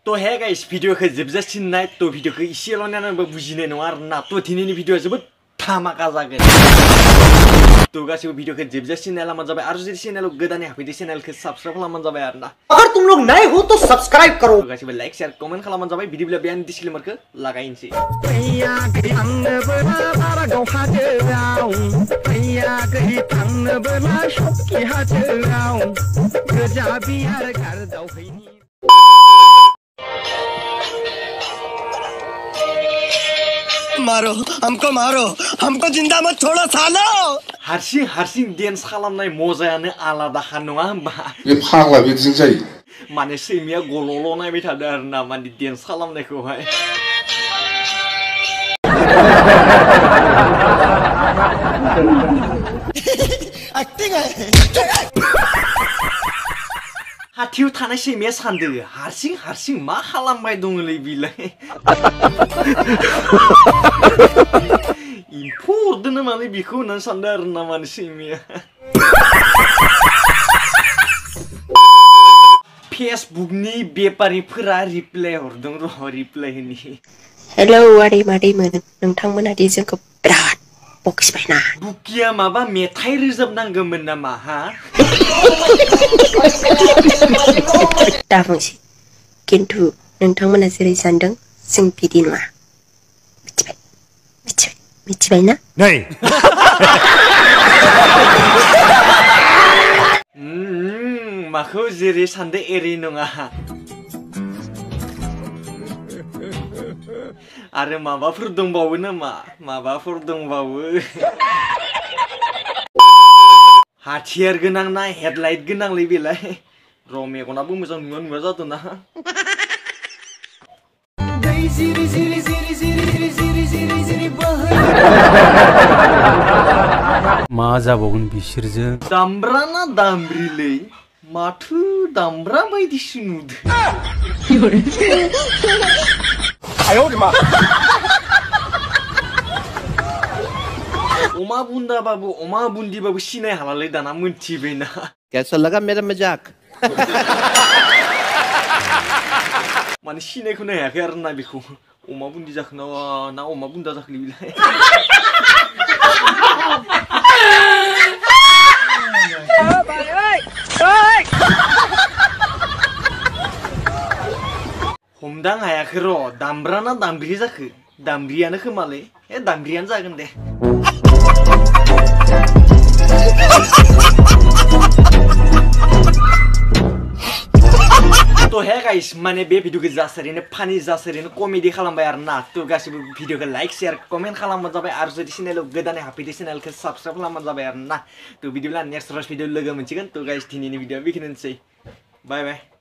तो है गाइस भिडियोखौ जोबजासिम नाय तो भिडियोखौ इसेल' नायनानैबो बुजिनाय नङा आरोना तो दिनैनि भिडियोआ जोबोद धामाका जागोन तो गासिबो भिडियोखौ जोबजासिम नायलांबानो जाबाय आरो जुदि चेनेलाव गोदानै हाबफैदो चेनेलखौ साबस्क्राइब खालामबानो जाबाय आरोना अगर तुम लोग नए हो तो सब्सक्राइब करो तो गासिबो लाइक शेयर कमेन्ट खालामबानो जाबाय बिदिब्ला बेयाव डिसक्लेमारखौ लागायनोसै मारो हमको जिंदा मत छोड़ो सालो हारसिं डेन्स खालामनाय मजायानो आलादाखा नङा होमबा बे फाग्ला बिदिजों जायो माने सैमाया गल'ल' नायबाय थादों आरोना माने डेन्स खालामनायखौहाय एक्टिंग है हाथियाव थानाय सैमाया सानदों हारसिं मा खालामबाय दङलै बिलाय एम्फौ अरदों माने बिखौ होननानै सानदों आरोना माने सैमाया फेसबुकनि बेपारिफोरा रिप्लाय हरदों र' रिप्लाय होनि हेलौ आदै मादैमोन नोंथांमोना दि जोंखौ बिराद बखिबायना बुकिया माबा मेथाइ रोजाबनांगौमोन नामा हा दा बुंसै खिन्थु नोंथांमोना जेरै सानदों जों बिदि नङा मिथिबाय ना माखौ जेरै सानदों एरै नङा आरो माबाफोर दंबावो नामा माबाफोर दंबावो हाथियार गोनां ना हेडलाइट गोनांलै बेलाय र' मेगनाबो मोजां नुवा जादों ना मा जाबावगोन बिसोरजों दामब्रा ना दामब्रिलै माथो दामब्रा बायदिसो नुदों अमा बुन्दाबाबो अमा बुन्दिबाबो सिनाय हालालै दाना मोनथिबायना कैसा लगा मेरा मजाक माने सिनायखौनो हायाखै आरोना बेखौ अमा बुन्दि जाखोना ना अमा बुन्दा जाखोलै बिलाय हमदां हायाखै र' दामब्रा ना दामब्रि जाखो दामब्रियानो खोमालै दामब्रियानो जागोन दे तो है गाइस माने बे भिडियोखौ जासोरैनो फानि जासोरैनो कमेडि खालामबाय आरोना तो गासिबो भिडियोखौ लाइक शेयर कमेन्ट खालामबानो जाबाय आरो जुदि चेनेलाव गोदानै हाबफैदो चेनेलखौ साबस्क्राइब खालामबानो जाबाय आरोना तो बिदिब्ला नेक्स्ट भिडियो लोगो मोनसिगोन तो गाइस दिनैनि भिडियोआ बेखिनियानोसै बाय बाय